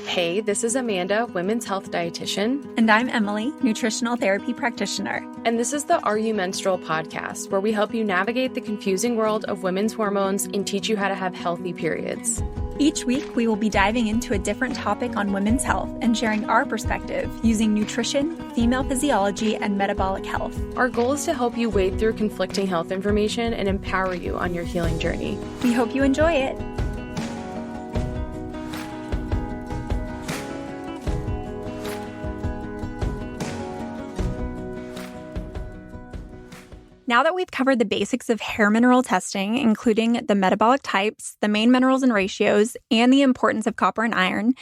Hey, this is Amanda, women's health dietitian. And I'm Emily, nutritional therapy practitioner. And this is the You Menstrual podcast, where we help you navigate the confusing world of women's hormones and teach you how to have healthy periods. Each week, we will be diving into a different topic on women's health and sharing our perspective using nutrition, female physiology, and metabolic health. Our goal is to help you wade through conflicting health information and empower you on your healing journey. We hope you enjoy it. Now that we've covered the basics of hair mineral testing, including the metabolic types, the main minerals and ratios, and the importance of copper and iron,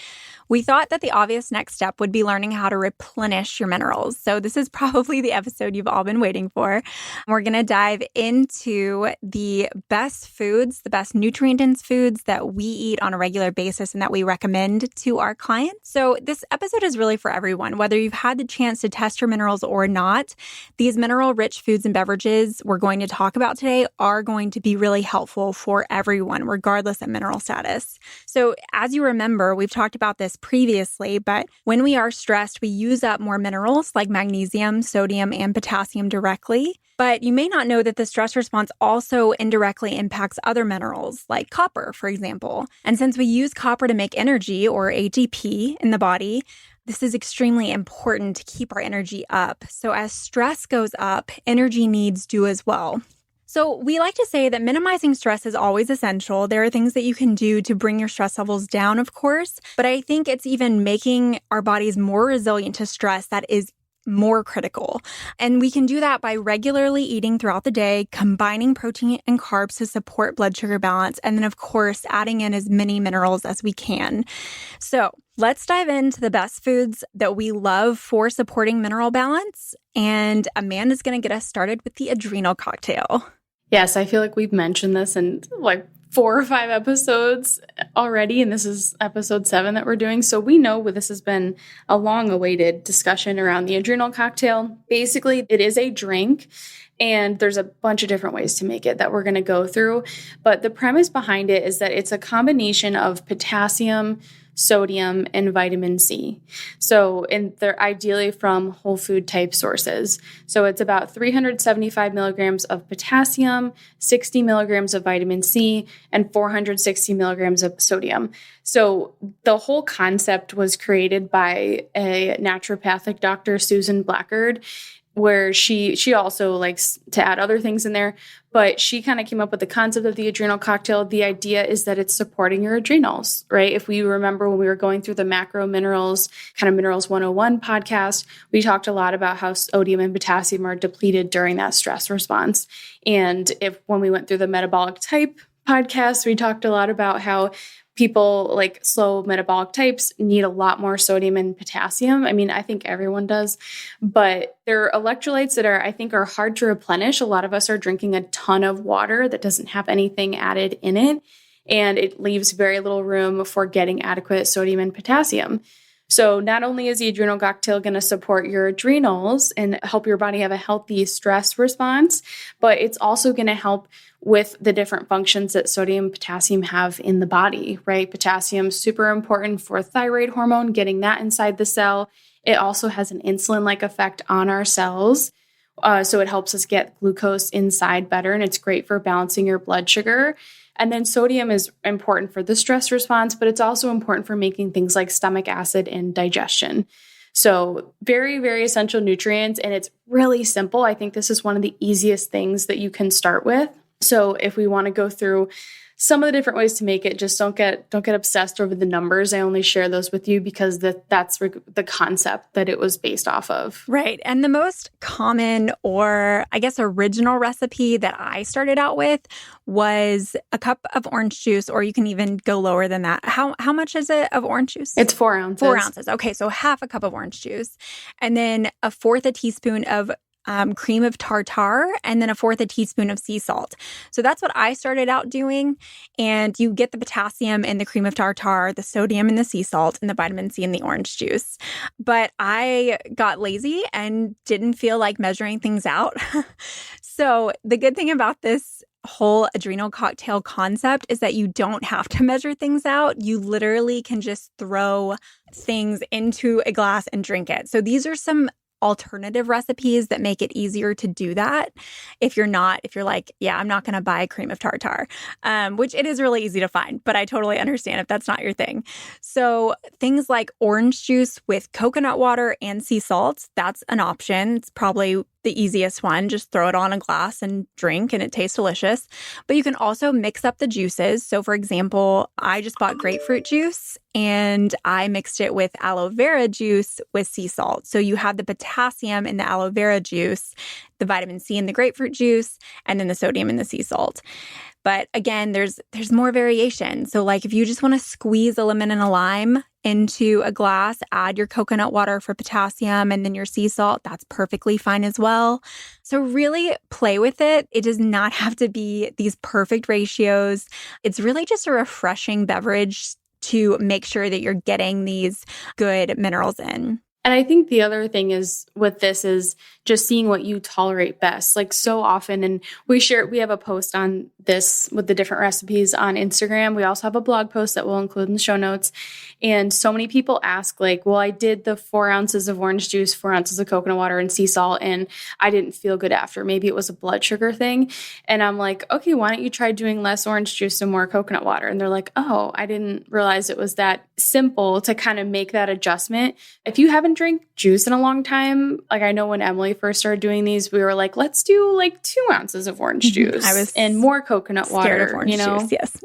we thought that the obvious next step would be learning how to replenish your minerals. So this is probably the episode you've all been waiting for. We're going to dive into the best foods, the best nutrient-dense foods that we eat on a regular basis and that we recommend to our clients. So this episode is really for everyone, whether you've had the chance to test your minerals or not. These mineral-rich foods and beverages we're going to talk about today are going to be really helpful for everyone, regardless of mineral status. So as you remember, we've talked about this previously, but when we are stressed, we use up more minerals like magnesium, sodium, and potassium directly. But you may not know that the stress response also indirectly impacts other minerals like copper, for example. And since we use copper to make energy, or ATP, in the body, this is extremely important to keep our energy up. So as stress goes up, energy needs do as well. So we like to say that minimizing stress is always essential. There are things that you can do to bring your stress levels down, of course, but I think it's even making our bodies more resilient to stress that is more critical. And we can do that by regularly eating throughout the day, combining protein and carbs to support blood sugar balance, and then, of course, adding in as many minerals as we can. So let's dive into the best foods that we love for supporting mineral balance. And Amanda's going to get us started with the Adrenal cocktail. Yes, I feel like we've mentioned this in like 4 or 5 episodes already, and this is episode 7 that we're doing. So we know this has been a long-awaited discussion around the Adrenal cocktail. Basically, it is a drink, and there's a bunch of different ways to make it that we're going to go through. But the premise behind it is that it's a combination of potassium, sodium, and vitamin C. And they're ideally from whole food type sources. So it's about 375 milligrams of potassium, 60 milligrams of vitamin C, and 460 milligrams of sodium. So the whole concept was created by a naturopathic doctor, Susan Blackard, where she also likes to add other things in there, but she kind of came up with the concept of the Adrenal cocktail. The idea is that it's supporting your adrenals, right? If we remember when we were going through the macro minerals, kind of Minerals 101 podcast, we talked a lot about how sodium and potassium are depleted during that stress response. And when we went through the metabolic type podcast, we talked a lot about how people like slow metabolic types need a lot more sodium and potassium. I mean, I think everyone does, but they're electrolytes that I think are hard to replenish. A lot of us are drinking a ton of water that doesn't have anything added in it, and it leaves very little room for getting adequate sodium and potassium. So not only is the Adrenal cocktail going to support your adrenals and help your body have a healthy stress response, but it's also going to help with the different functions that sodium and potassium have in the body, right? Potassium is super important for thyroid hormone, getting that inside the cell. It also has an insulin-like effect on our cells. So it helps us get glucose inside better, and it's great for balancing your blood sugar. And then sodium is important for the stress response, but it's also important for making things like stomach acid and digestion. So very, very essential nutrients, and it's really simple. I think this is one of the easiest things that you can start with. So if we want to go through some of the different ways to make it, just don't get obsessed over the numbers. I only share those with you because that's the concept that it was based off of. Right. And the most common, or I guess original recipe that I started out with was a cup of orange juice, or you can even go lower than that. How much is it of orange juice? It's 4 ounces. 4 ounces. Okay. So half a cup of orange juice, and then 1/4 a teaspoon of cream of tartar, and then 1/4 a teaspoon of sea salt. So that's what I started out doing. And you get the potassium in the cream of tartar, the sodium in the sea salt, and the vitamin C in the orange juice. But I got lazy and didn't feel like measuring things out. So the good thing about this whole adrenal cocktail concept is that you don't have to measure things out. You literally can just throw things into a glass and drink it. So these are some alternative recipes that make it easier to do that. If you're like, yeah, I'm not going to buy cream of tartar, which it is really easy to find, but I totally understand if that's not your thing. So things like orange juice with coconut water and sea salt, that's an option. It's probably the easiest one. Just throw it on a glass and drink, and it tastes delicious. But you can also mix up the juices. So for example, I just bought grapefruit juice and I mixed it with aloe vera juice with sea salt. So you have the potassium in the aloe vera juice, the vitamin C in the grapefruit juice, and then the sodium in the sea salt. But again, there's more variation. So like if you just want to squeeze a lemon and a lime into a glass, add your coconut water for potassium and then your sea salt, that's perfectly fine as well. So really play with it. It does not have to be these perfect ratios. It's really just a refreshing beverage to make sure that you're getting these good minerals in. And I think the other thing is with this is just seeing what you tolerate best. Like so often, and we have a post on this with the different recipes on Instagram. We also have a blog post that we'll include in the show notes. And so many people ask like, well, I did the 4 ounces of orange juice, 4 ounces of coconut water and sea salt, and I didn't feel good after. Maybe it was a blood sugar thing. And I'm like, okay, why don't you try doing less orange juice and more coconut water? And they're like, oh, I didn't realize it was that simple to kind of make that adjustment. If you haven't drank juice in a long time, like I know when Emily first started doing these, we were like, let's do like 2 ounces of orange juice and more coconut water, of orange juice, yes.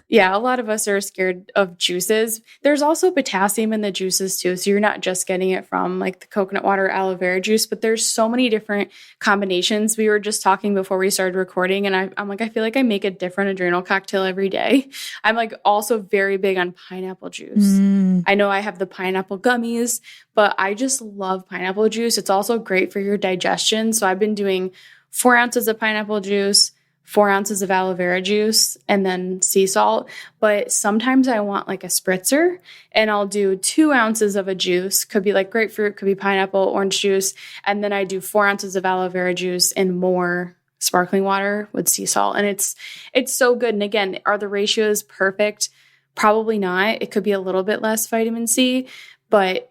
Yeah, a lot of us are scared of juices. There's also potassium in the juices too, so you're not just getting it from like the coconut water, aloe vera juice, but there's so many different combinations. We were just talking before we started recording, and I'm like, I feel like I make a different adrenal cocktail every day. I'm like also very big on pineapple juice. I know I have the pineapple gummies, but I just love pineapple juice. It's also great for your digestion. So I've been doing 4 ounces of pineapple juice, 4 ounces of aloe vera juice, and then sea salt. But sometimes I want like a spritzer, and I'll do 2 ounces of a juice. Could be like grapefruit, could be pineapple, orange juice. And then I do 4 ounces of aloe vera juice and more sparkling water with sea salt. And it's so good. And again, are the ratios perfect? Probably not. It could be a little bit less vitamin C, but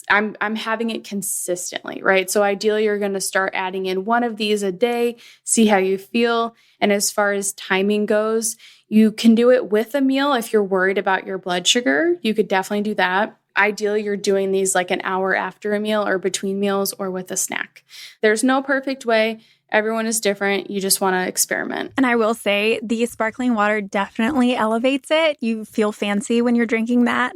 I'm having it consistently, right? So ideally, you're going to start adding in one of these a day, see how you feel. And as far as timing goes, you can do it with a meal. If you're worried about your blood sugar, you could definitely do that. Ideally, you're doing these like an hour after a meal or between meals or with a snack. There's no perfect way. Everyone is different. You just want to experiment. And I will say the sparkling water definitely elevates it. You feel fancy when you're drinking that.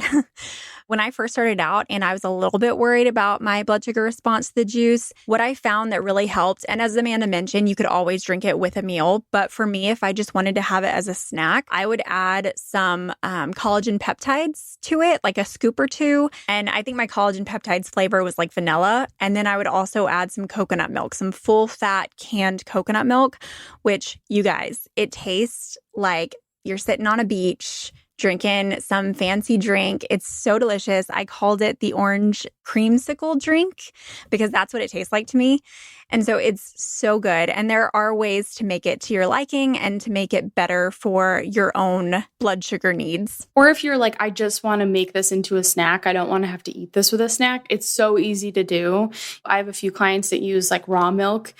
When I first started out and I was a little bit worried about my blood sugar response to the juice, what I found that really helped, and as Amanda mentioned, you could always drink it with a meal. But for me, if I just wanted to have it as a snack, I would add some collagen peptides to it, like a scoop or two. And I think my collagen peptides flavor was like vanilla. And then I would also add some coconut milk, some full fat canned coconut milk, which you guys, it tastes like you're sitting on a beach drinking some fancy drink. It's so delicious. I called it the orange creamsicle drink because that's what it tastes like to me. And so it's so good. And there are ways to make it to your liking and to make it better for your own blood sugar needs. Or if you're like, I just want to make this into a snack, I don't want to have to eat this with a snack, it's so easy to do. I have a few clients that use like raw milk,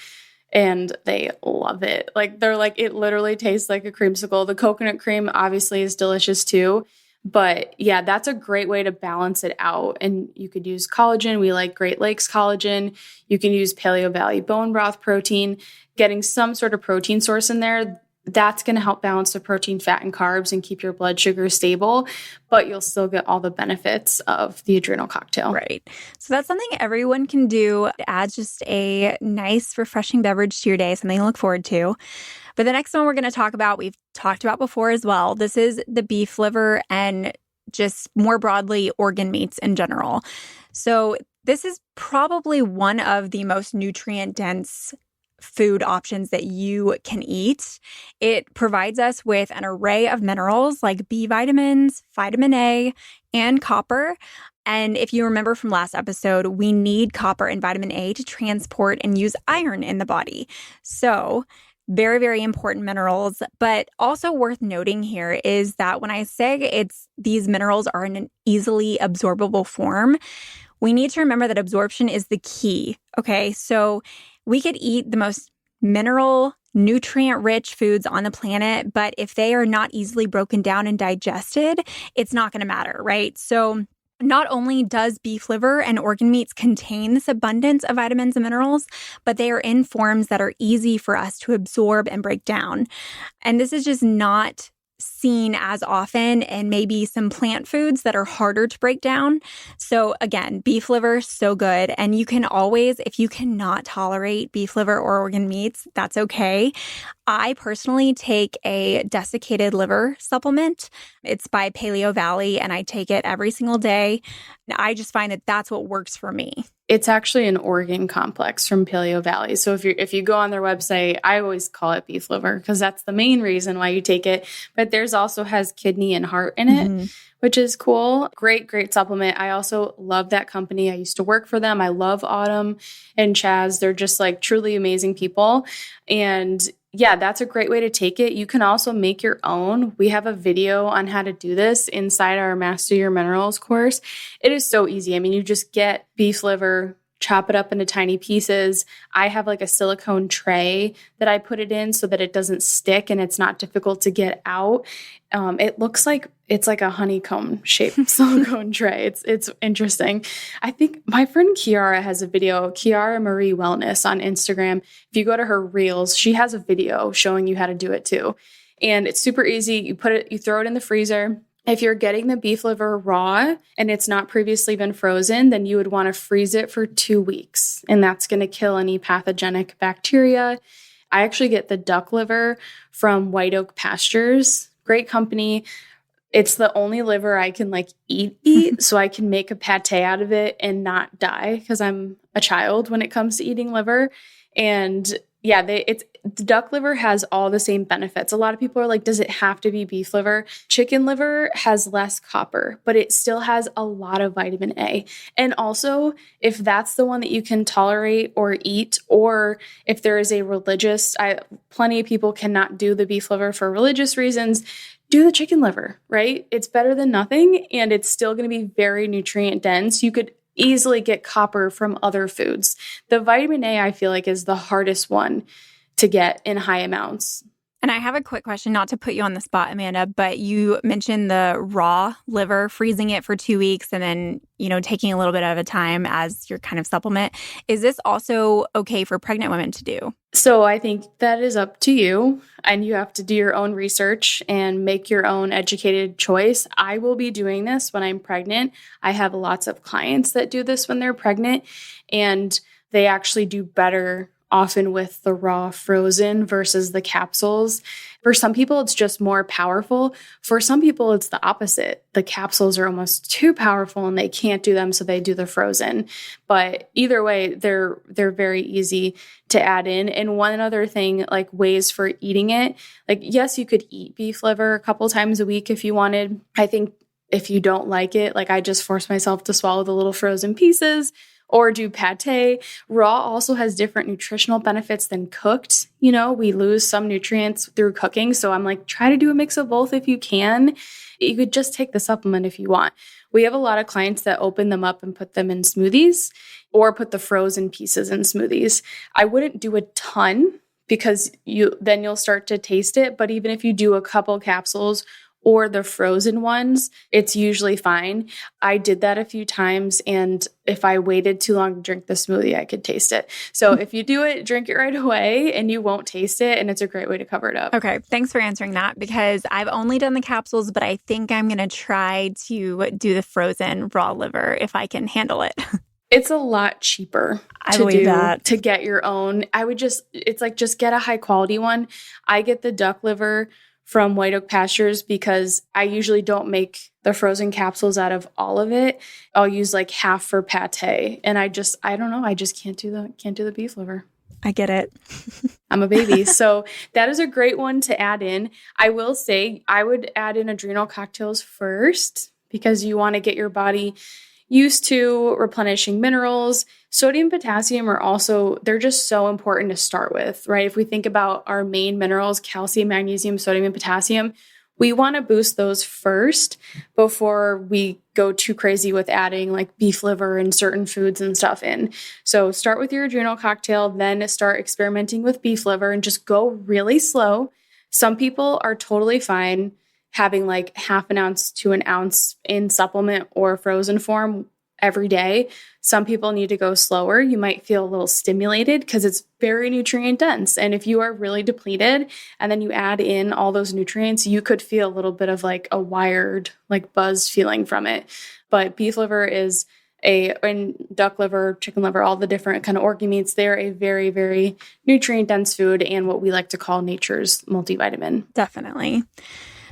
and they love it. Like they're like, it literally tastes like a creamsicle. The coconut cream obviously is delicious too. But yeah, that's a great way to balance it out. And you could use collagen. We like Great Lakes collagen. You can use Paleo Valley bone broth protein. Getting some sort of protein source in there, that's going to help balance the protein, fat, and carbs and keep your blood sugar stable, but you'll still get all the benefits of the adrenal cocktail. Right. So that's something everyone can do. It adds just a nice, refreshing beverage to your day, something to look forward to. But the next one we're going to talk about, we've talked about before as well. This is the beef liver and just more broadly, organ meats in general. So this is probably one of the most nutrient-dense food options that you can eat. It provides us with an array of minerals like B vitamins, vitamin A, and copper. And if you remember from last episode, we need copper and vitamin A to transport and use iron in the body. So Very, very important minerals. But also worth noting here is that when I say these minerals are in an easily absorbable form, we need to remember that absorption is the key. Okay, so we could eat the most mineral, nutrient-rich foods on the planet, but if they are not easily broken down and digested, it's not going to matter, right? So not only does beef liver and organ meats contain this abundance of vitamins and minerals, but they are in forms that are easy for us to absorb and break down. And this is just not seen as often in maybe some plant foods that are harder to break down. So again, beef liver, so good. And you can always, if you cannot tolerate beef liver or organ meats, that's okay. I personally take a desiccated liver supplement. It's by Paleo Valley, and I take it every single day. I just find that that's what works for me. It's actually an organ complex from Paleo Valley. So if you go on their website, I always call it beef liver because that's the main reason why you take it. But theirs also has kidney and heart in it, which is cool. Great, great supplement. I also love that company. I used to work for them. I love Autumn and Chaz. They're just like truly amazing people. And yeah, that's a great way to take it. You can also make your own. We have a video on how to do this inside our Master Your Minerals course. It is so easy. I mean, you just get beef liver, chop it up into tiny pieces. I have like a silicone tray that I put it in so that it doesn't stick and it's not difficult to get out. It looks like it's like a honeycomb shaped silicone tray. It's interesting. I think my friend Kiara has a video, Kiara Marie Wellness on Instagram. If you go to her reels, she has a video showing you how to do it too. And it's super easy. You throw it in the freezer. If you're getting the beef liver raw and it's not previously been frozen, then you would want to freeze it for 2 weeks. And that's going to kill any pathogenic bacteria. I actually get the duck liver from White Oak Pastures. Great company. It's the only liver I can eat so I can make a pate out of it and not die because I'm a child when it comes to eating liver. And yeah, the duck liver has all the same benefits. A lot of people are like, does it have to be beef liver? Chicken liver has less copper, but it still has a lot of vitamin A. And also, if that's the one that you can tolerate or eat, or if there is a plenty of people cannot do the beef liver for religious reasons, do the chicken liver, right? It's better than nothing, and it's still going to be very nutrient dense. You could easily get copper from other foods. The vitamin A, I feel like, is the hardest one to get in high amounts. And I have a quick question, not to put you on the spot, Amanda, but you mentioned the raw liver, freezing it for 2 weeks and then, taking a little bit at a time as your kind of supplement. Is this also okay for pregnant women to do? So I think that is up to you, and you have to do your own research and make your own educated choice. I will be doing this when I'm pregnant. I have lots of clients that do this when they're pregnant, and they actually do better often with the raw frozen versus the capsules. For some people, it's just more powerful. For some people, it's the opposite. The capsules are almost too powerful and they can't do them, so they do the frozen. But either way, they're very easy to add in. And one other thing, like ways for eating it, yes, you could eat beef liver a couple times a week if you wanted. I think if you don't like it, I just force myself to swallow the little frozen pieces, or do pate. Raw also has different nutritional benefits than cooked. We lose some nutrients through cooking. So I'm try to do a mix of both if you can. You could just take the supplement if you want. We have a lot of clients that open them up and put them in smoothies or put the frozen pieces in smoothies. I wouldn't do a ton because you'll start to taste it. But even if you do a couple capsules or the frozen ones, it's usually fine. I did that a few times, and if I waited too long to drink the smoothie, I could taste it. So if you do it, drink it right away and you won't taste it, and it's a great way to cover it up. Okay, thanks for answering that, because I've only done the capsules, but I think I'm going to try to do the frozen raw liver if I can handle it. It's a lot cheaper to get your own. Just get a high quality one. I get the duck liver from White Oak Pastures because I usually don't make the frozen capsules out of all of it. I'll use half for pate, and I don't know. I just can't do the beef liver. I get it. I'm a baby. So that is a great one to add in. I will say I would add in adrenal cocktails first because you want to get your body used to, replenishing minerals. Sodium, potassium are also, they're just so important to start with, right? If we think about our main minerals, calcium, magnesium, sodium, and potassium, we want to boost those first before we go too crazy with adding like beef liver and certain foods and stuff in. So start with your adrenal cocktail, then start experimenting with beef liver and just go really slow. Some people are totally fine having like half an ounce to an ounce in supplement or frozen form every day. Some people need to go slower. You might feel a little stimulated because it's very nutrient dense. And if you are really depleted and then you add in all those nutrients, you could feel a little bit of like a wired, like buzz feeling from it. But beef liver is and duck liver, chicken liver, all the different kind of organ meats, they're a very, very nutrient dense food and what we like to call nature's multivitamin. Definitely.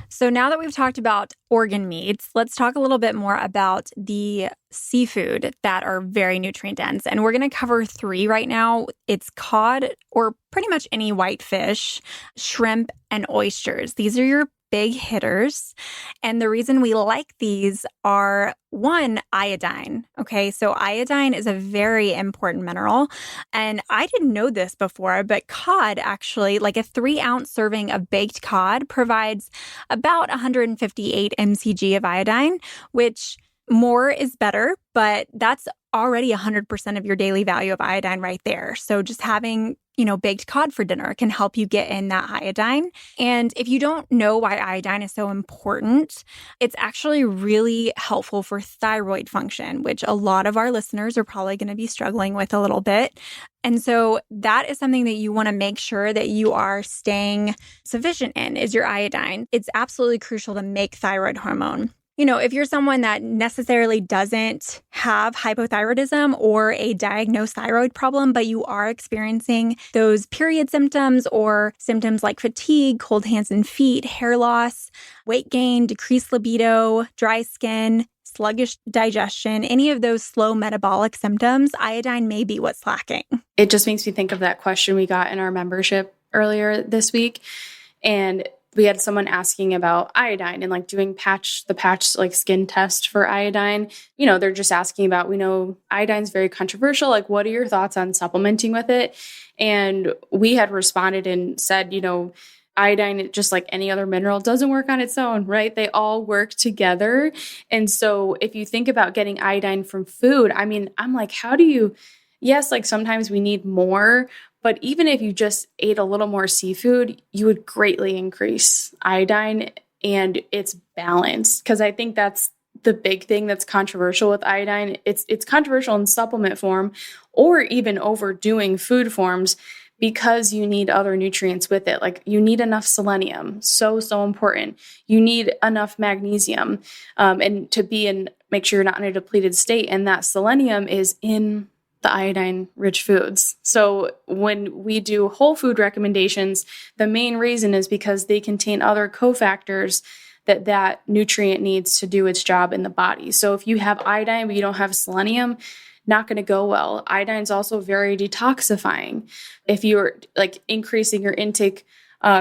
So now that we've talked about organ meats, let's talk a little bit more about the seafood that are very nutrient dense. And we're going to cover 3 right now. It's cod, or pretty much any white fish, shrimp, and oysters. These are your big hitters. And the reason we like these are, 1, iodine. Okay, so iodine is a very important mineral. And I didn't know this before, but cod actually, like a 3-ounce serving of baked cod provides about 158 mcg of iodine, which more is better, but that's already 100% of your daily value of iodine right there. So just having, baked cod for dinner can help you get in that iodine. And if you don't know why iodine is so important, it's actually really helpful for thyroid function, which a lot of our listeners are probably going to be struggling with a little bit. And so that is something that you want to make sure that you are staying sufficient in, is your iodine. It's absolutely crucial to make thyroid hormone. If you're someone that necessarily doesn't have hypothyroidism or a diagnosed thyroid problem, but you are experiencing those period symptoms or symptoms like fatigue, cold hands and feet, hair loss, weight gain, decreased libido, dry skin, sluggish digestion, any of those slow metabolic symptoms, iodine may be what's lacking. It just makes me think of that question we got in our membership earlier this week. And we had someone asking about iodine and like doing the patch like skin test for iodine. They're just asking about, we know iodine's very controversial. Like, what are your thoughts on supplementing with it? And we had responded and said, iodine, just like any other mineral, doesn't work on its own, right? They all work together. And so if you think about getting iodine from food, I'm like, yes, like sometimes we need more, but even if you just ate a little more seafood, you would greatly increase iodine and its balance. Because I think that's the big thing that's controversial with iodine. It's controversial in supplement form or even overdoing food forms because you need other nutrients with it. Like you need enough selenium, so important. You need enough magnesium, and to make sure you're not in a depleted state. And that selenium is in the iodine-rich foods. So when we do whole food recommendations, the main reason is because they contain other cofactors that nutrient needs to do its job in the body. So if you have iodine but you don't have selenium, not going to go well. Iodine is also very detoxifying. If you're like increasing your intake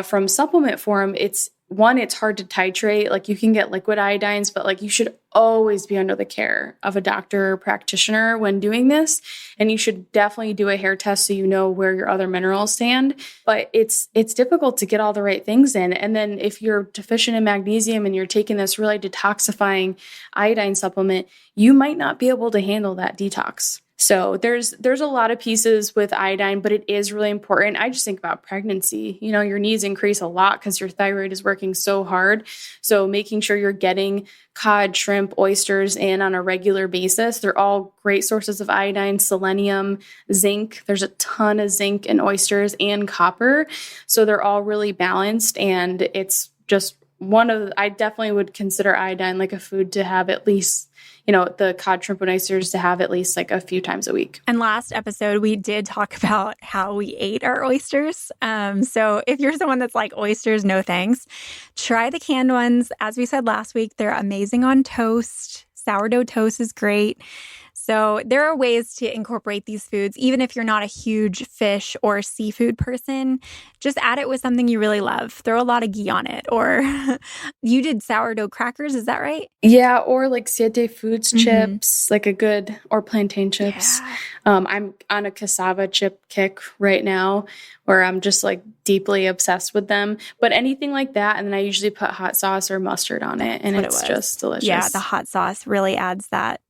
from supplement form, it's hard to titrate. Like you can get liquid iodines, but like you should always be under the care of a doctor or practitioner when doing this. And you should definitely do a hair test so you know where your other minerals stand. But it's difficult to get all the right things in. And then if you're deficient in magnesium and you're taking this really detoxifying iodine supplement, you might not be able to handle that detox. So there's a lot of pieces with iodine, but it is really important. I just think about pregnancy. Your needs increase a lot because your thyroid is working so hard. So making sure you're getting cod, shrimp, oysters in on a regular basis. They're all great sources of iodine, selenium, zinc. There's a ton of zinc in oysters and copper. So they're all really balanced. And it's just I definitely would consider iodine like a food to have at least, the cod, shrimp, and oysters to have at least like a few times a week. And last episode, we did talk about how we ate our oysters. So if you're someone that's like oysters, no thanks, try the canned ones. As we said last week, they're amazing on toast. Sourdough toast is great. So there are ways to incorporate these foods, even if you're not a huge fish or seafood person. Just add it with something you really love. Throw a lot of ghee on it. Or you did sourdough crackers, is that right? Yeah, or like Siete Foods chips, like a good, or plantain chips. Yeah. I'm on a cassava chip kick right now where I'm just like deeply obsessed with them. But anything like that, and then I usually put hot sauce or mustard on it, and it's just delicious. Yeah, the hot sauce really adds that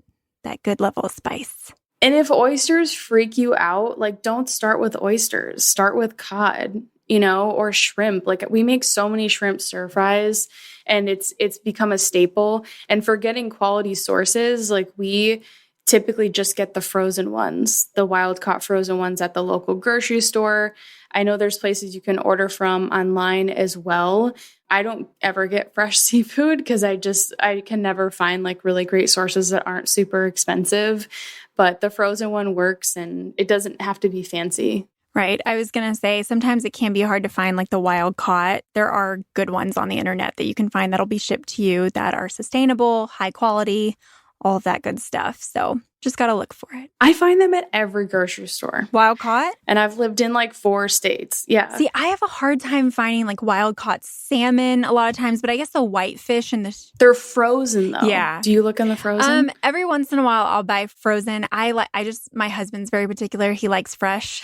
good level of spice. And if oysters freak you out, like don't start with oysters. Start with cod, or shrimp. Like we make so many shrimp stir fries, and it's become a staple. And for getting quality sources, like we typically just get the frozen ones, the wild caught frozen ones at the local grocery store. I know there's places you can order from online as well. I don't ever get fresh seafood because I can never find like really great sources that aren't super expensive, but the frozen one works and it doesn't have to be fancy. Right. I was going to say sometimes it can be hard to find like the wild caught. There are good ones on the internet that you can find that'll be shipped to you that are sustainable, high quality, all of that good stuff. So just got to look for it. I find them at every grocery store. Wild caught? And I've lived in like 4 states. Yeah. See, I have a hard time finding like wild caught salmon a lot of times, but I guess the whitefish and the... They're frozen though. Yeah. Do you look in the frozen? Every once in a while I'll buy frozen. My husband's very particular. He likes fresh.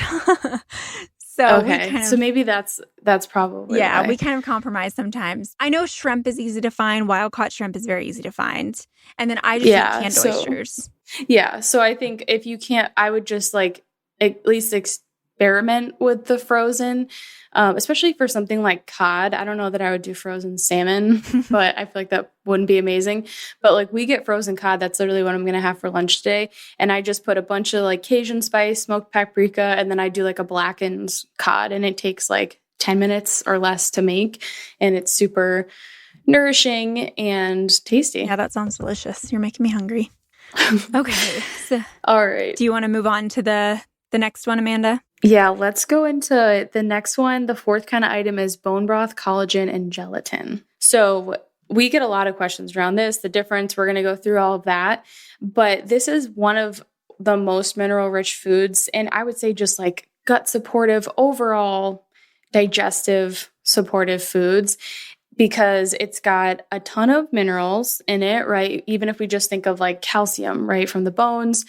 So okay. So maybe that's probably why. We kind of compromise sometimes. I know shrimp is easy to find. Wild caught shrimp is very easy to find. And then I just eat canned oysters. Yeah. So I think if you can't, I would just like at least experiment with the frozen, especially for something like cod. I don't know that I would do frozen salmon, but I feel like that wouldn't be amazing. But like we get frozen cod. That's literally what I'm going to have for lunch today. And I just put a bunch of like Cajun spice, smoked paprika, and then I do like a blackened cod. And it takes like 10 minutes or less to make. And it's super nourishing and tasty. Yeah, that sounds delicious. You're making me hungry. Okay. So, all right. Do you want to move on to the next one, Amanda? Yeah, let's go into the next one. The fourth kind of item is bone broth, collagen, and gelatin. So we get a lot of questions around this, the difference. We're going to go through all of that. But this is one of the most mineral-rich foods, and I would say just like gut supportive, overall digestive supportive foods, because it's got a ton of minerals in it, right? Even if we just think of like calcium, right, from the bones,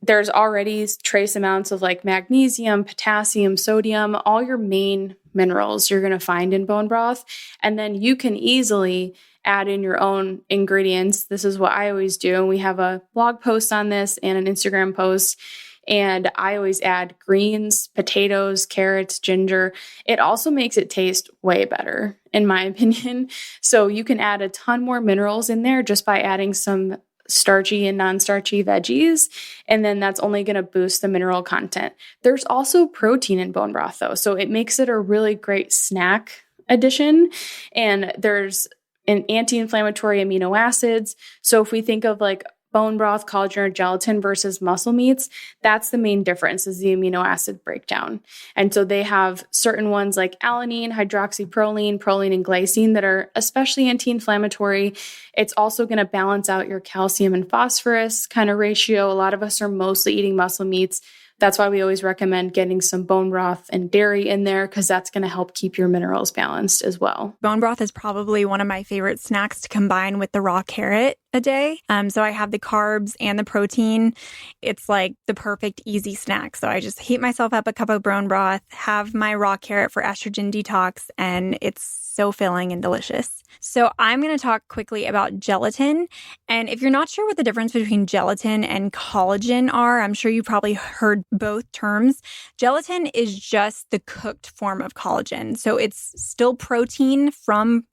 there's already trace amounts of like magnesium, potassium, sodium, all your main minerals you're going to find in bone broth. And then you can easily add in your own ingredients. This is what I always do. And we have a blog post on this and an Instagram post. And I always add greens, potatoes, carrots, ginger. It also makes it taste way better, in my opinion. So you can add a ton more minerals in there just by adding some starchy and non-starchy veggies. And then that's only going to boost the mineral content. There's also protein in bone broth though. So it makes it a really great snack addition. And there's an anti-inflammatory amino acids. So if we think of like bone broth, collagen, or gelatin versus muscle meats, that's the main difference is the amino acid breakdown. And so they have certain ones like alanine, hydroxyproline, proline, and glycine that are especially anti-inflammatory. It's also going to balance out your calcium and phosphorus kind of ratio. A lot of us are mostly eating muscle meats. That's why we always recommend getting some bone broth and dairy in there because that's going to help keep your minerals balanced as well. Bone broth is probably one of my favorite snacks to combine with the raw carrot a day. So I have the carbs and the protein. It's like the perfect easy snack. So I just heat myself up a cup of bone broth, have my raw carrot for estrogen detox, and it's so filling and delicious. So I'm going to talk quickly about gelatin. And if you're not sure what the difference between gelatin and collagen are, I'm sure you probably heard both terms. Gelatin is just the cooked form of collagen. So it's still protein from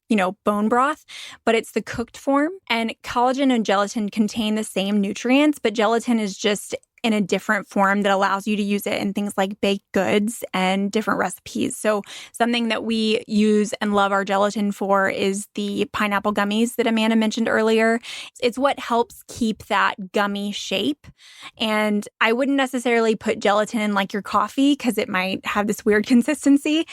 bone broth, but it's the cooked form. And collagen and gelatin contain the same nutrients, but gelatin is just in a different form that allows you to use it in things like baked goods and different recipes. So something that we use and love our gelatin for is the pineapple gummies that Amanda mentioned earlier. It's what helps keep that gummy shape. And I wouldn't necessarily put gelatin in like your coffee because it might have this weird consistency,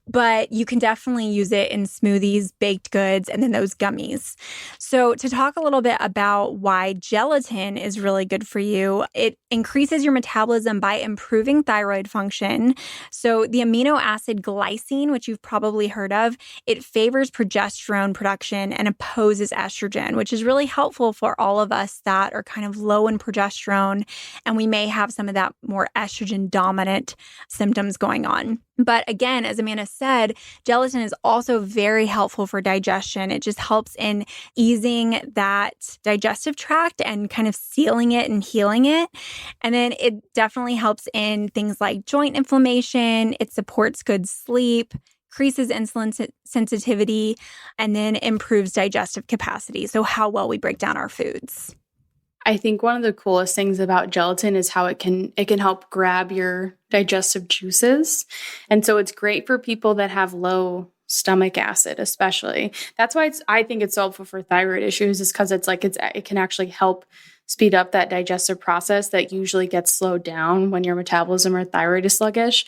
but you can definitely use it in smoothies, baked goods, and then those gummies. So to talk a little bit about why gelatin is really good for you, it increases your metabolism by improving thyroid function. So the amino acid glycine, which you've probably heard of, it favors progesterone production and opposes estrogen, which is really helpful for all of us that are kind of low in progesterone, and we may have some of that more estrogen dominant symptoms going on. But again, as Amanda said, gelatin is also very helpful for digestion. It just helps in easing that digestive tract and kind of sealing it and healing it. And then it definitely helps in things like joint inflammation. It supports good sleep, increases insulin sensitivity, and then improves digestive capacity. So how well we break down our foods. I think one of the coolest things about gelatin is how it can help grab your digestive juices. And so it's great for people that have low stomach acid, especially. That's why I think it's so helpful for thyroid issues, is because it can actually help speed up that digestive process that usually gets slowed down when your metabolism or thyroid is sluggish.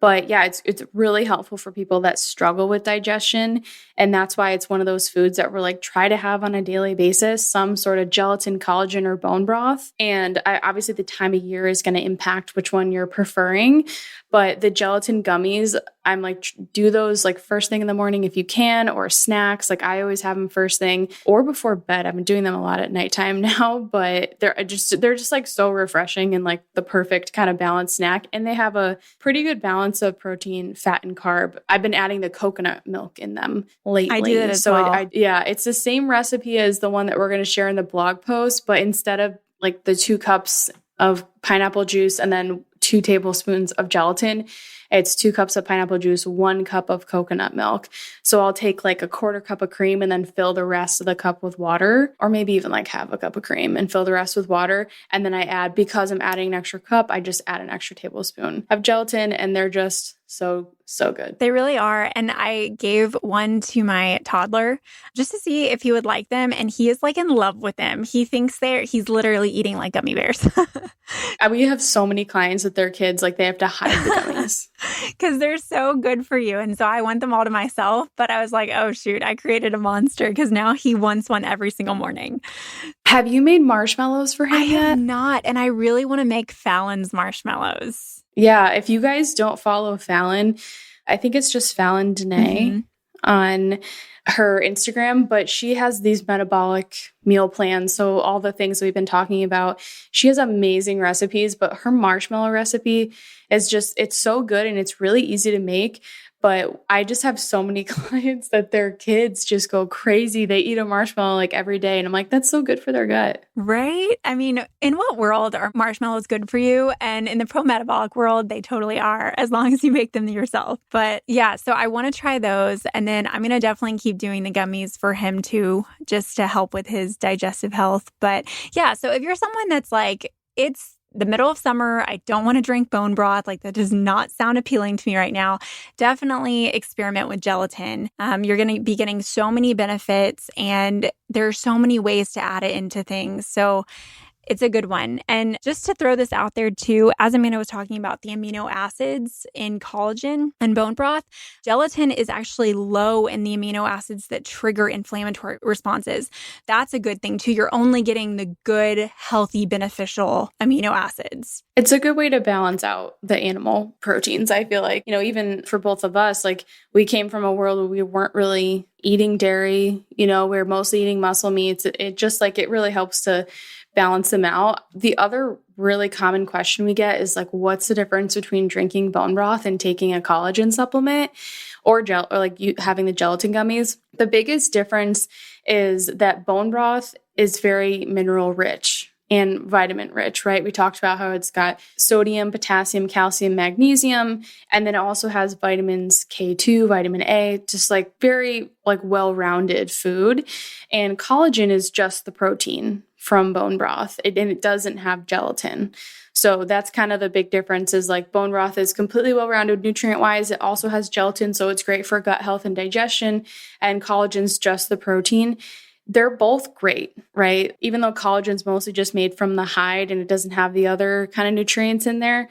But yeah, it's really helpful for people that struggle with digestion. And that's why it's one of those foods that we're like, try to have on a daily basis, some sort of gelatin, collagen, or bone broth. And obviously the time of year is going to impact which one you're preferring. But the gelatin gummies, I'm like, do those like first thing in the morning if you can, or snacks. Like I always have them first thing or before bed. I've been doing them a lot at nighttime now, but they're just like so refreshing and like the perfect kind of balanced snack. And they have a pretty good balance of protein, fat, and carb. I've been adding the coconut milk in them lately. I do that as well. It's the same recipe as the one that we're going to share in the blog post, but instead of like the 2 cups of pineapple juice and then 2 tablespoons of gelatin, it's 2 cups of pineapple juice, 1 cup of coconut milk. So I'll take like a 1/4 cup of cream and then fill the rest of the cup with water, or maybe even like half a cup of cream and fill the rest with water. And then because I'm adding an extra cup, I just add an extra tablespoon of gelatin, and they're just so good. They really are. And I gave one to my toddler just to see if he would like them. And he is like in love with them. He thinks he's literally eating like gummy bears. We have so many clients with their kids, like they have to hide the gummies. Because they're so good for you. And so I want them all to myself. But I was like, oh, shoot, I created a monster because now he wants one every single morning. Have you made marshmallows for him yet? I have not. And I really want to make Fallon's marshmallows. Yeah, if you guys don't follow Fallon, I think it's just Fallon Danae on her Instagram, but she has these metabolic meal plans. So all the things we've been talking about, she has amazing recipes, but her marshmallow recipe is it's so good and it's really easy to make. But I just have so many clients that their kids just go crazy. They eat a marshmallow like every day. And I'm like, that's so good for their gut. Right? I mean, in what world are marshmallows good for you? And in the pro-metabolic world, they totally are, as long as you make them yourself. But yeah, so I want to try those. And then I'm going to definitely keep doing the gummies for him too, just to help with his digestive health. But yeah, so if you're someone that's like, it's the middle of summer, I don't want to drink bone broth. Like that does not sound appealing to me right now. Definitely experiment with gelatin. You're going to be getting so many benefits and there are so many ways to add it into things. So it's a good one. And just to throw this out there too, as Amanda was talking about the amino acids in collagen and bone broth, gelatin is actually low in the amino acids that trigger inflammatory responses. That's a good thing too. You're only getting the good, healthy, beneficial amino acids. It's a good way to balance out the animal proteins. I feel like, even for both of us, like we came from a world where we weren't really eating dairy, we're mostly eating muscle meats. It really helps to balance them out. The other really common question we get is like, what's the difference between drinking bone broth and taking a collagen supplement or having the gelatin gummies? The biggest difference is that bone broth is very mineral rich and vitamin rich, right? We talked about how it's got sodium, potassium, calcium, magnesium, and then it also has vitamins K2, vitamin A, just like very well-rounded food. And collagen is just the protein from bone broth, and it doesn't have gelatin. So that's kind of the big difference is like bone broth is completely well-rounded nutrient-wise. It also has gelatin, so it's great for gut health and digestion, and collagen's just the protein. They're both great, right? Even though collagen's mostly just made from the hide and it doesn't have the other kind of nutrients in there,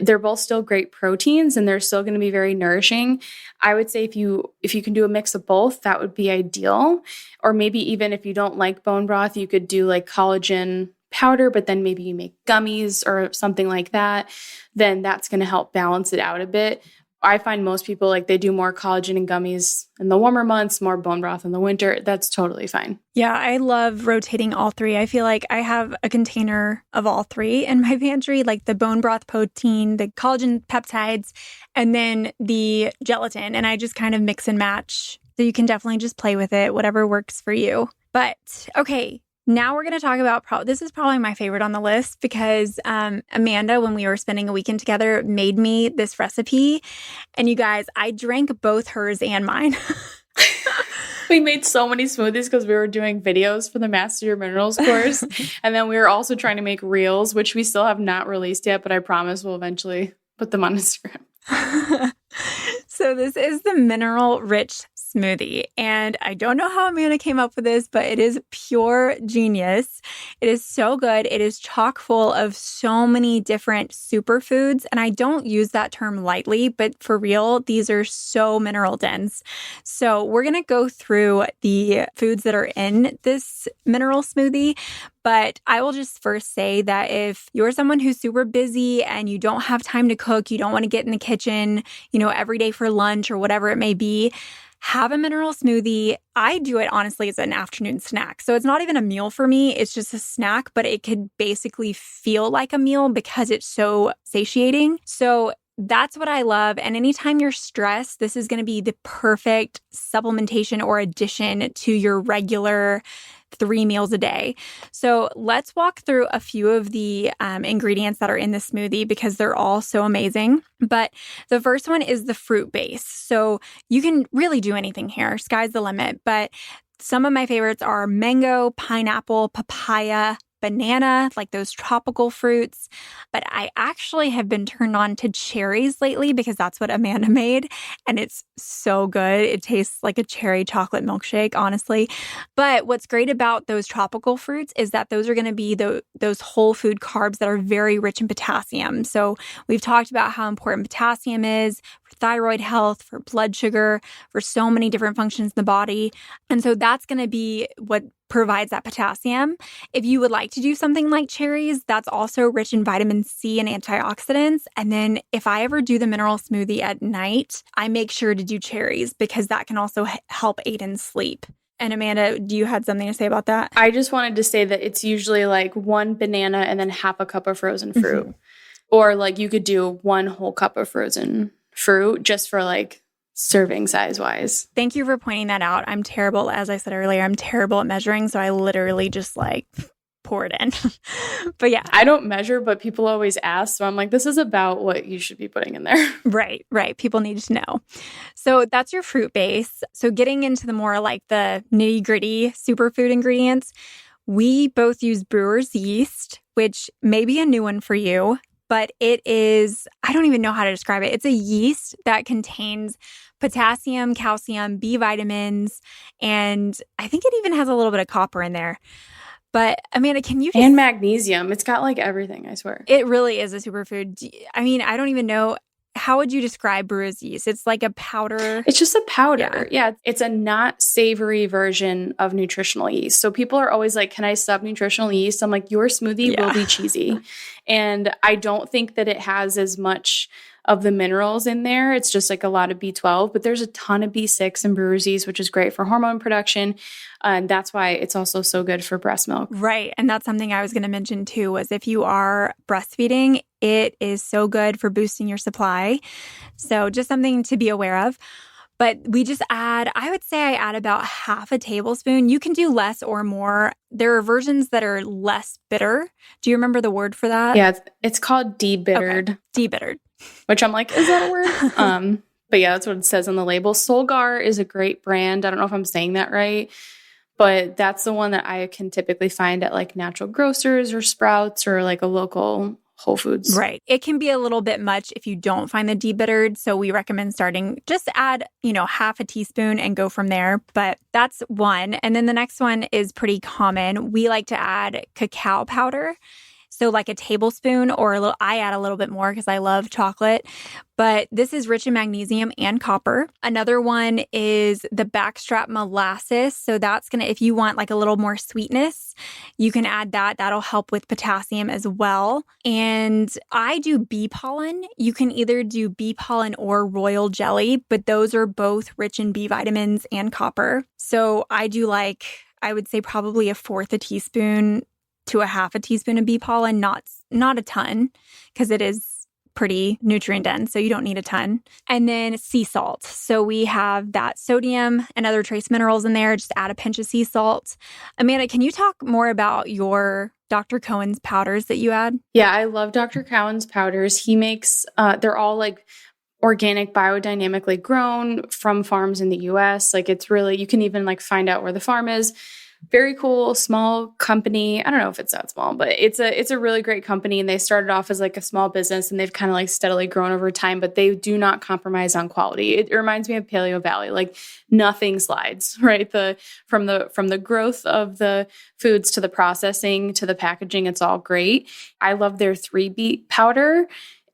they're both still great proteins and they're still going to be very nourishing. I would say if you can do a mix of both, that would be ideal. Or maybe even if you don't like bone broth, you could do like collagen powder, but then maybe you make gummies or something like that. Then that's going to help balance it out a bit. I find most people like they do more collagen and gummies in the warmer months, more bone broth in the winter. That's totally fine. Yeah, I love rotating all three. I feel like I have a container of all three in my pantry, like the bone broth protein, the collagen peptides, and then the gelatin. And I just kind of mix and match. So you can definitely just play with it, whatever works for you. But okay. Now we're going to talk about, this is probably my favorite on the list because Amanda, when we were spending a weekend together, made me this recipe. And you guys, I drank both hers and mine. We made so many smoothies because we were doing videos for the Master Your Minerals course. And then we were also trying to make reels, which we still have not released yet, but I promise we'll eventually put them on Instagram. So this is the mineral-rich smoothie. And I don't know how Amanda came up with this, but it is pure genius. It is so good. It is chock full of so many different superfoods. And I don't use that term lightly, but for real, these are so mineral dense. So we're going to go through the foods that are in this mineral smoothie. But I will just first say that if you're someone who's super busy and you don't have time to cook, you don't want to get in the kitchen, every day for lunch or whatever it may be, have a mineral smoothie. I do it honestly as an afternoon snack. So it's not even a meal for me. It's just a snack, but it could basically feel like a meal because it's so satiating. So that's what I love. And anytime you're stressed, this is going to be the perfect supplementation or addition to your regular 3 meals a day. So let's walk through a few of the ingredients that are in the smoothie because they're all so amazing. But the first one is the fruit base. So you can really do anything here. Sky's the limit. But some of my favorites are mango, pineapple, papaya, banana, like those tropical fruits. But I actually have been turned on to cherries lately because that's what Amanda made. And it's so good. It tastes like a cherry chocolate milkshake, honestly. But what's great about those tropical fruits is that those are going to be those whole food carbs that are very rich in potassium. So we've talked about how important potassium is for thyroid health, for blood sugar, for so many different functions in the body. And so that's going to be what provides that potassium. If you would like to do something like cherries, that's also rich in vitamin C and antioxidants. And then if I ever do the mineral smoothie at night, I make sure to do cherries because that can also help aid in sleep. And Amanda, do you had something to say about that? I just wanted to say that it's usually like 1 banana and then half a cup of frozen fruit. Mm-hmm. Or like you could do 1 whole cup of frozen fruit just for like serving size wise. Thank you for pointing that out. I'm terrible, as I said earlier, I'm terrible at measuring. So I literally just like pour it in. But yeah. I don't measure, but people always ask. So I'm like, this is about what you should be putting in there. Right. People need to know. So that's your fruit base. So getting into the more like the nitty gritty superfood ingredients, we both use brewer's yeast, which may be a new one for you. But it is, I don't even know how to describe it. It's a yeast that contains potassium, calcium, B vitamins, and I think it even has a little bit of copper in there. But Amanda, can you And magnesium. It's got like everything, I swear. It really is a superfood. I mean, I don't even know. How would you describe brewer's yeast? It's like a powder. It's just a powder. Yeah. It's a not savory version of nutritional yeast. So people are always like, can I sub nutritional yeast? I'm like, your smoothie will be cheesy. And I don't think that it has as much of the minerals in there. It's just like a lot of B12, but there's a ton of B6 in brewer's yeast, which is great for hormone production. And that's why it's also so good for breast milk. Right. And that's something I was going to mention too, was if you are breastfeeding, it is so good for boosting your supply. So just something to be aware of. But we just add, I would say I add about half a tablespoon. You can do less or more. There are versions that are less bitter. Do you remember the word for that? Yeah, it's called debittered. Okay. Debittered. Which I'm like, is that a word? But yeah, that's what it says on the label. Solgar is a great brand. I don't know if I'm saying that right, but that's the one that I can typically find at like natural grocers or Sprouts or like a local whole foods. Right. It can be a little bit much if you don't find the debittered. So we recommend starting, just add, half a teaspoon and go from there. But that's one. And then the next one is pretty common. We like to add cacao powder. So like a tablespoon or I add a little bit more because I love chocolate, but this is rich in magnesium and copper. Another one is the backstrap molasses. So that's if you want like a little more sweetness, you can add that. That'll help with potassium as well. And I do bee pollen. You can either do bee pollen or royal jelly, but those are both rich in B vitamins and copper. So I do I would say probably a fourth a teaspoon to a half a teaspoon of bee pollen, not a ton, because it is pretty nutrient dense, so you don't need a ton. And then sea salt. So we have that sodium and other trace minerals in there. Just add a pinch of sea salt. Amanda, can you talk more about your Dr. Cohen's powders that you add? Yeah, I love Dr. Cohen's powders. He makes, they're all organic, biodynamically grown from farms in the US. It's really, you can even find out where the farm is. Very cool, small company. I don't know if it's that small, but it's a really great company. And they started off as a small business, and they've kind of steadily grown over time, but they do not compromise on quality. It reminds me of Paleo Valley. Nothing slides, right? From the growth of the foods to the processing to the packaging, it's all great. I love their 3-beet powder.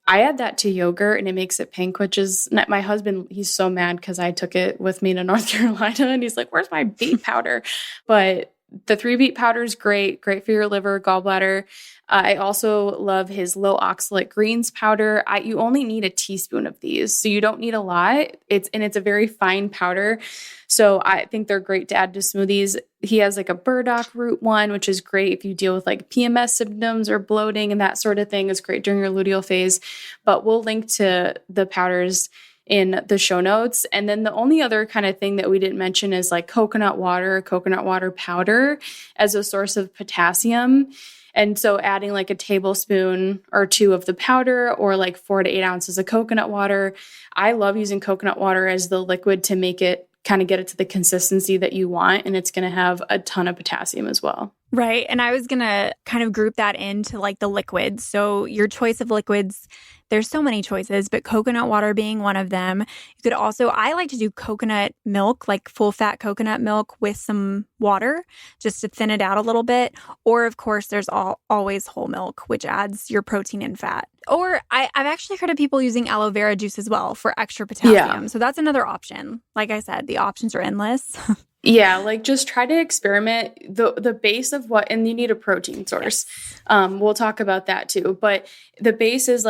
I add that to yogurt and it makes it pink, which is my husband. He's so mad because I took it with me to North Carolina and he's like, where's my beet powder? But the 3-beet powder is great for your liver, gallbladder. I also love his low oxalate greens powder. You only need a teaspoon of these, so you don't need a lot. It's a very fine powder. So I think they're great to add to smoothies. He has a burdock root one, which is great if you deal with PMS symptoms or bloating and that sort of thing. It's great during your luteal phase. But we'll link to the powders in the show notes. And then the only other kind of thing that we didn't mention is coconut water powder as a source of potassium. And so adding a tablespoon or 2 of the powder or 4 to 8 ounces of coconut water. I love using coconut water as the liquid to make it kind of get it to the consistency that you want. And it's going to have a ton of potassium as well. Right. And I was going to kind of group that into the liquids. So your choice of liquids, there's so many choices, but coconut water being one of them. You could also, I like to do coconut milk, full fat coconut milk with some water just to thin it out a little bit. Or of course, there's always whole milk, which adds your protein and fat. Or I've actually heard of people using aloe vera juice as well for extra potassium. Yeah. So that's another option. Like I said, the options are endless. Yeah, just try to experiment the base of and you need a protein source. Yes. We'll talk about that too. But the base is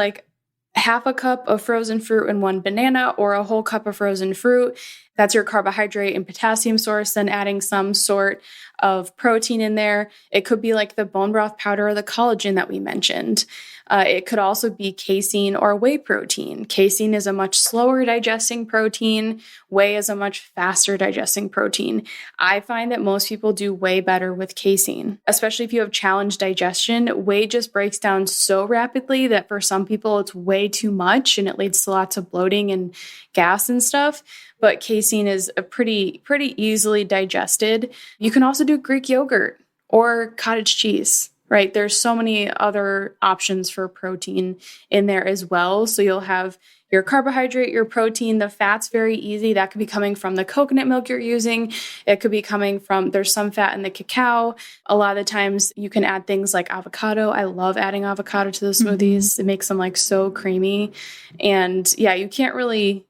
half a cup of frozen fruit and 1 banana or a whole cup of frozen fruit. That's your carbohydrate and potassium source. Then adding some sort of protein in there. It could be the bone broth powder or the collagen that we mentioned. It could also be casein or whey protein. Casein is a much slower digesting protein. Whey is a much faster digesting protein. I find that most people do way better with casein, especially if you have challenged digestion. Whey just breaks down so rapidly that for some people it's way too much and it leads to lots of bloating and gas and stuff. But casein is a pretty easily digested. You can also do Greek yogurt or cottage cheese, right? There's so many other options for protein in there as well. So you'll have your carbohydrate, your protein, the fat's very easy. That could be coming from the coconut milk you're using. It could be coming from, there's some fat in the cacao. A lot of the times you can add things like avocado. I love adding avocado to the smoothies. Mm-hmm. It makes them so creamy. And yeah, you can't really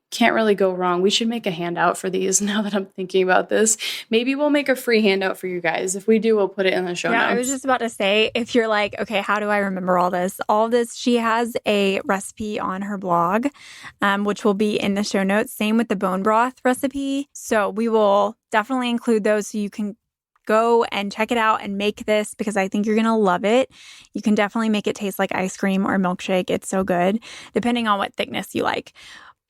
go wrong. We should make a handout for these now that I'm thinking about this. Maybe we'll make a free handout for you guys. If we do, we'll put it in the show notes. I was just about to say, if you're okay, how do I remember all this? All of this, she has a recipe on her blog, which will be in the show notes. Same with the bone broth recipe. So we will definitely include those so you can go and check it out and make this because I think you're going to love it. You can definitely make it taste like ice cream or milkshake. It's so good, depending on what thickness you like.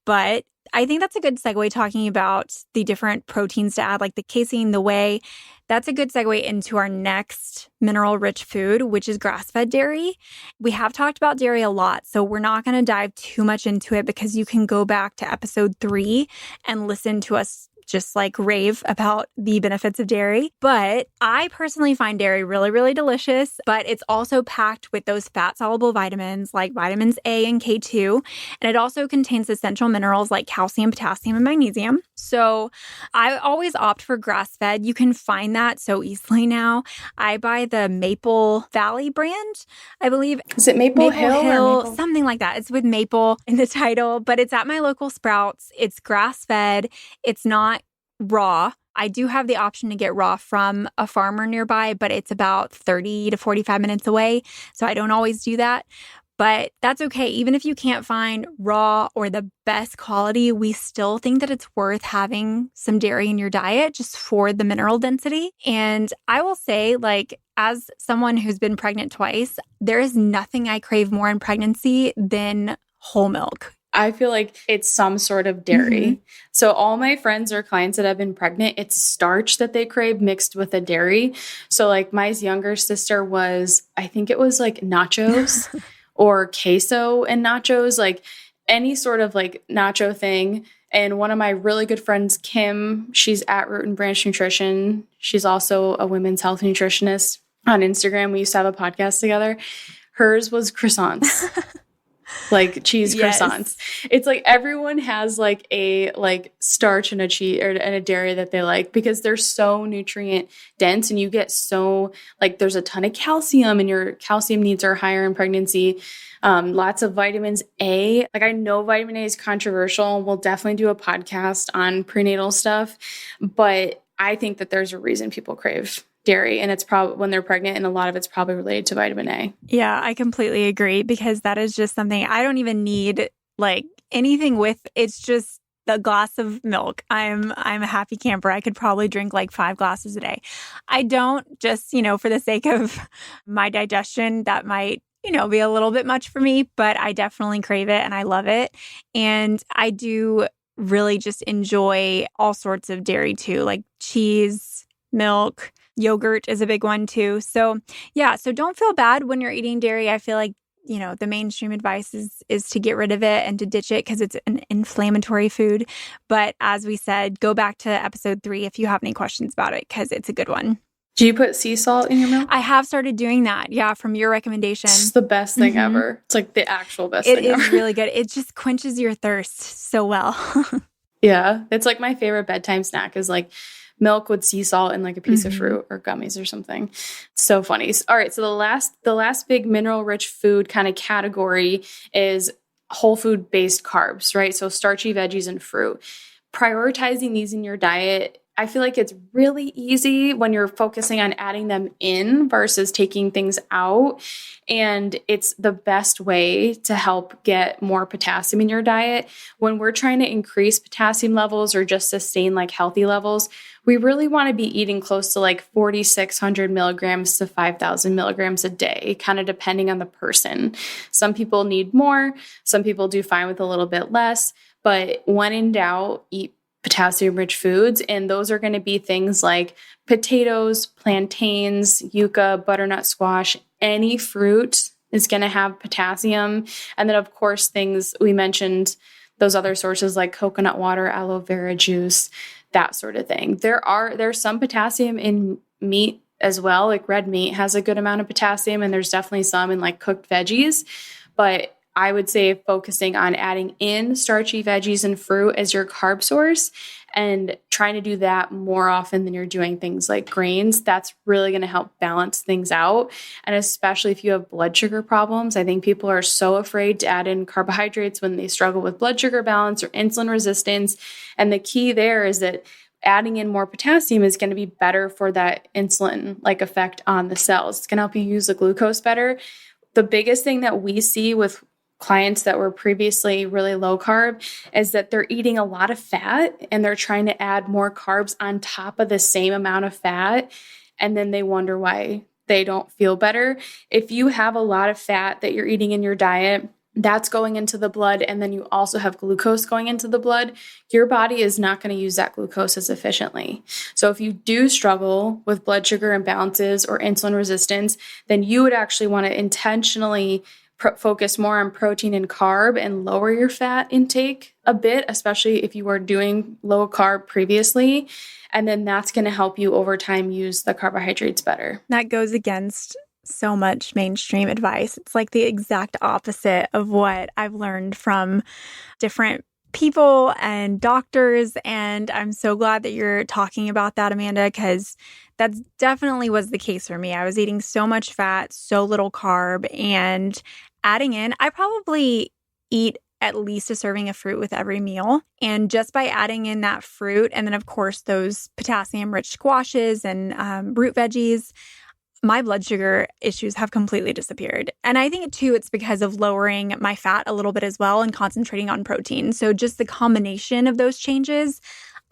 But I think that's a good segue talking about the different proteins to add, like the casein, the whey. That's a good segue into our next mineral-rich food, which is grass-fed dairy. We have talked about dairy a lot, so we're not going to dive too much into it because you can go back to episode 3 and listen to us just like rave about the benefits of dairy. But I personally find dairy really, really delicious, but it's also packed with those fat-soluble vitamins like vitamins A and K2. And it also contains essential minerals like calcium, potassium, and magnesium. So I always opt for grass-fed. You can find that so easily now. I buy the Maple Valley brand, I believe. Is it Maple Hill or Maple? Something like that. It's with maple in the title, but it's at my local Sprouts. It's grass-fed. It's not raw. I do have the option to get raw from a farmer nearby, but it's about 30 to 45 minutes away. So I don't always do that. But that's okay. Even if you can't find raw or the best quality, we still think that it's worth having some dairy in your diet just for the mineral density. And I will say, like, as someone who's been pregnant twice, there is nothing I crave more in pregnancy than whole milk. I feel like it's some sort of dairy. Mm-hmm. So all my friends or clients that have been pregnant, it's starch that they crave mixed with a dairy. So like my younger sister was, I think it was like nachos or queso and nachos, like any sort of like nacho thing. And one of my really good friends, Kim, she's at Root and Branch Nutrition. She's also a women's health nutritionist on Instagram. We used to have a podcast together. Hers was croissants. Like cheese croissants. It's like everyone has like a like starch and a cheese or and a dairy that they like because they're so nutrient dense and you get so like there's a ton of calcium and your calcium needs are higher in pregnancy. Lots of vitamins A. Like I know vitamin A is controversial. We'll definitely do a podcast on prenatal stuff, but I think that there's a reason people crave dairy and it's probably when they're pregnant and a lot of it's probably related to vitamin A. Yeah, I completely agree because that is just something I don't even need like anything with. It's just the glass of milk. I'm a happy camper. I could probably drink like 5 glasses a day. I don't just, for the sake of my digestion, that might, be a little bit much for me, but I definitely crave it and I love it. And I do really just enjoy all sorts of dairy too, like cheese, milk. Yogurt is a big one too. So yeah, so don't feel bad when you're eating dairy. I feel like, the mainstream advice is to get rid of it and to ditch it because it's an inflammatory food. But as we said, go back to episode 3 if you have any questions about it because it's a good one. Do you put sea salt in your milk? I have started doing that. Yeah, from your recommendation. It's the best thing ever. It's like the actual best thing ever. It is really good. It just quenches your thirst so well. Yeah. It's like my favorite bedtime snack is like milk with sea salt and like a piece of fruit or gummies or something. It's so funny. All right. So the last big mineral rich food kind of category is whole food based carbs, right? So starchy veggies and fruit. Prioritizing these in your diet, I feel like it's really easy when you're focusing on adding them in versus taking things out. And it's the best way to help get more potassium in your diet. When we're trying to increase potassium levels or just sustain like healthy levels, we really want to be eating close to like 4,600 milligrams to 5,000 milligrams a day, kind of depending on the person. Some people need more. Some people do fine with a little bit less. But when in doubt, eat potassium-rich foods, and those are going to be things like potatoes, plantains, yucca, butternut squash. Any fruit is going to have potassium. And then, of course, things we mentioned, those other sources like coconut water, aloe vera juice, that sort of thing. There's some potassium in meat as well. Like red meat has a good amount of potassium, and there's definitely some in like cooked veggies. But I would say focusing on adding in starchy veggies and fruit as your carb source and trying to do that more often than you're doing things like grains, that's really going to help balance things out. And especially if you have blood sugar problems, I think people are so afraid to add in carbohydrates when they struggle with blood sugar balance or insulin resistance. And the key there is that adding in more potassium is going to be better for that insulin like effect on the cells. It's going to help you use the glucose better. The biggest thing that we see with clients that were previously really low carb is that they're eating a lot of fat and they're trying to add more carbs on top of the same amount of fat. And then they wonder why they don't feel better. If you have a lot of fat that you're eating in your diet, that's going into the blood, and then you also have glucose going into the blood, your body is not going to use that glucose as efficiently. So if you do struggle with blood sugar imbalances or insulin resistance, then you would actually want to intentionally focus more on protein and carb and lower your fat intake a bit, especially if you were doing low carb previously. And then that's going to help you over time use the carbohydrates better. That goes against so much mainstream advice. It's like the exact opposite of what I've learned from different people and doctors. And I'm so glad that you're talking about that, Amanda, because that definitely was the case for me. I was eating so much fat, so little carb, and adding in, I probably eat at least a serving of fruit with every meal. And just by adding in that fruit, and then of course those potassium-rich squashes and root veggies, my blood sugar issues have completely disappeared. And I think too, it's because of lowering my fat a little bit as well and concentrating on protein. So just the combination of those changes,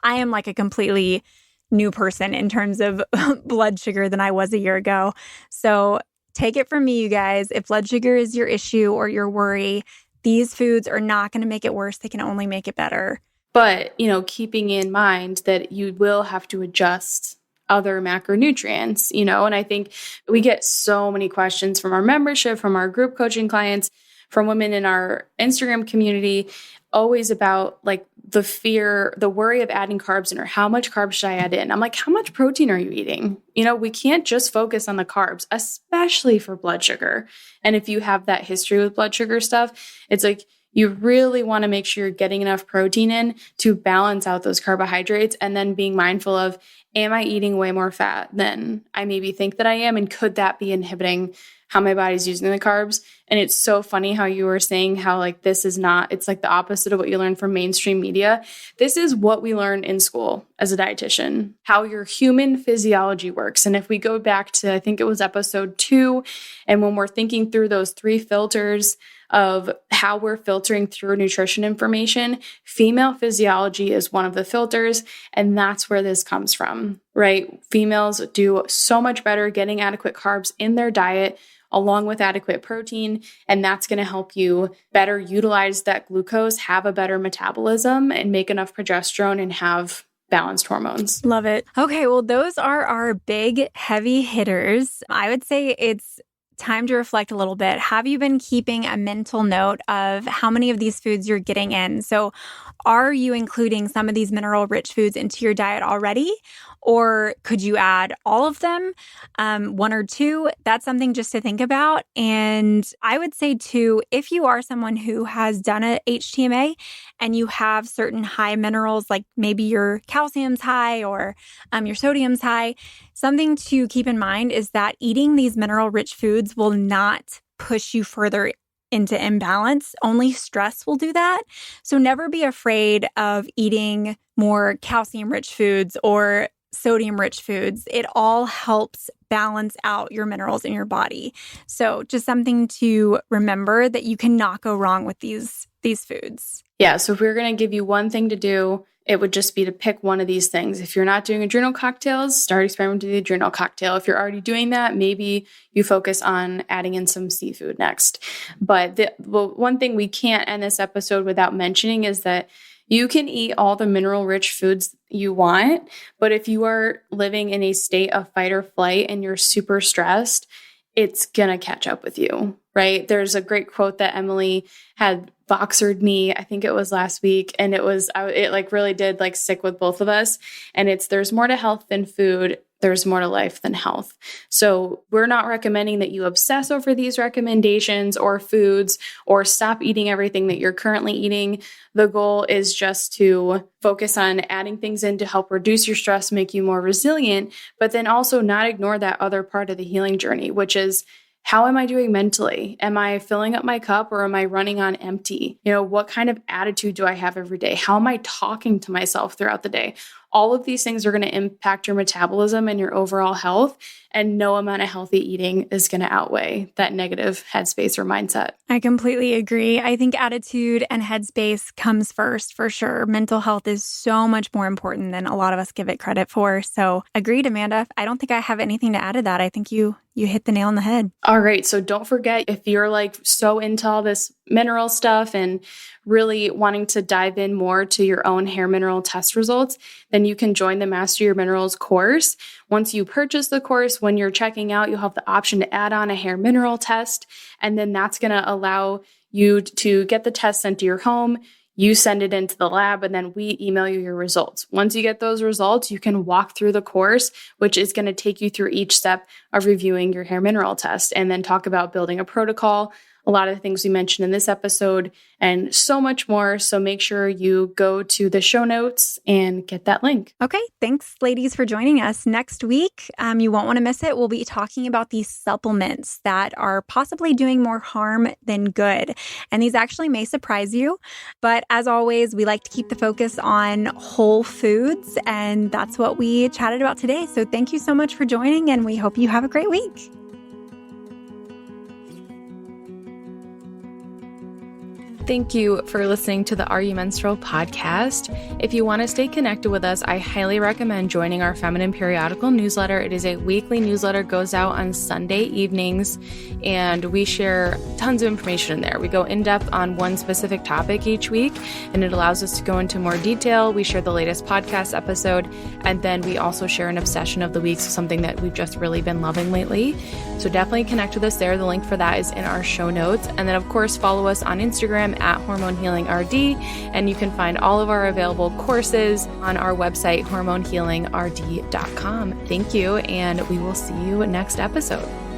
I am like a completely new person in terms of blood sugar than I was a year ago. So take it from me, you guys. If blood sugar is your issue or your worry, these foods are not going to make it worse. They can only make it better. But, keeping in mind that you will have to adjust other macronutrients, and I think we get so many questions from our membership, from our group coaching clients, from women in our Instagram community, always about like the fear, the worry of adding carbs in, or how much carbs should I add in? I'm like, how much protein are you eating? We can't just focus on the carbs, especially for blood sugar. And if you have that history with blood sugar stuff, it's like, you really want to make sure you're getting enough protein in to balance out those carbohydrates, and then being mindful of, am I eating way more fat than I maybe think that I am? And could that be inhibiting how my body's using the carbs? And it's so funny how you were saying how like this is not, it's like the opposite of what you learn from mainstream media. This is what we learn in school as a dietitian, how your human physiology works. And if we go back to, I think it was episode 2, and when we're thinking through those 3 filters of how we're filtering through nutrition information, female physiology is one of the filters. And that's where this comes from, right? Females do so much better getting adequate carbs in their diet along with adequate protein. And that's going to help you better utilize that glucose, have a better metabolism, and make enough progesterone and have balanced hormones. Love it. Okay, well, those are our big heavy hitters. I would say it's time to reflect a little bit. Have you been keeping a mental note of how many of these foods you're getting in? So are you including some of these mineral-rich foods into your diet already? Or could you add all of them, 1 or 2? That's something just to think about. And I would say too, if you are someone who has done a HTMA and you have certain high minerals, like maybe your calcium's high or your sodium's high, something to keep in mind is that eating these mineral-rich foods will not push you further into imbalance. Only stress will do that. So never be afraid of eating more calcium-rich foods or sodium-rich foods. It all helps balance out your minerals in your body. So just something to remember that you cannot go wrong with these foods. Yeah. So if we were going to give you one thing to do, it would just be to pick one of these things. If you're not doing adrenal cocktails, start experimenting with the adrenal cocktail. If you're already doing that, maybe you focus on adding in some seafood next. But the one thing we can't end this episode without mentioning is that you can eat all the mineral-rich foods you want, but if you are living in a state of fight or flight and you're super stressed, it's going to catch up with you, right? There's a great quote that Emily had boxered me, I think it was last week, and it like really did like stick with both of us. And it's, there's more to health than food. There's more to life than health. So we're not recommending that you obsess over these recommendations or foods or stop eating everything that you're currently eating. The goal is just to focus on adding things in to help reduce your stress, make you more resilient, but then also not ignore that other part of the healing journey, which is, how am I doing mentally? Am I filling up my cup or am I running on empty? What kind of attitude do I have every day? How am I talking to myself throughout the day? All of these things are going to impact your metabolism and your overall health, and no amount of healthy eating is going to outweigh that negative headspace or mindset. I completely agree. I think attitude and headspace comes first for sure. Mental health is so much more important than a lot of us give it credit for. So agreed, Amanda. I don't think I have anything to add to that. I think you hit the nail on the head. All right. So don't forget, if you're like so into all this mineral stuff and really wanting to dive in more to your own hair mineral test results, then you can join the Master Your Minerals course. Once you purchase the course, when you're checking out, you'll have the option to add on a hair mineral test. And then that's going to allow you to get the test sent to your home. You send it into the lab, and then we email you your results. Once you get those results, you can walk through the course, which is going to take you through each step of reviewing your hair mineral test, and then talk about building a protocol, a lot of the things we mentioned in this episode, and so much more. So make sure you go to the show notes and get that link. Okay, thanks, ladies, for joining us. Next week, you won't want to miss it. We'll be talking about these supplements that are possibly doing more harm than good. And these actually may surprise you. But as always, we like to keep the focus on whole foods. And that's what we chatted about today. So thank you so much for joining, and we hope you have a great week. Thank you for listening to the You Menstrual podcast. If you want to stay connected with us, I highly recommend joining our Feminine Periodical newsletter. It is a weekly newsletter, goes out on Sunday evenings, and we share tons of information in there. We go in depth on one specific topic each week, and it allows us to go into more detail. We share the latest podcast episode, and then we also share an obsession of the week, so something that we've just really been loving lately. So definitely connect with us there. The link for that is in our show notes. And then, of course, follow us on Instagram at Hormone Healing RD, and you can find all of our available courses on our website, hormonehealingrd.com. Thank you, and we will see you next episode.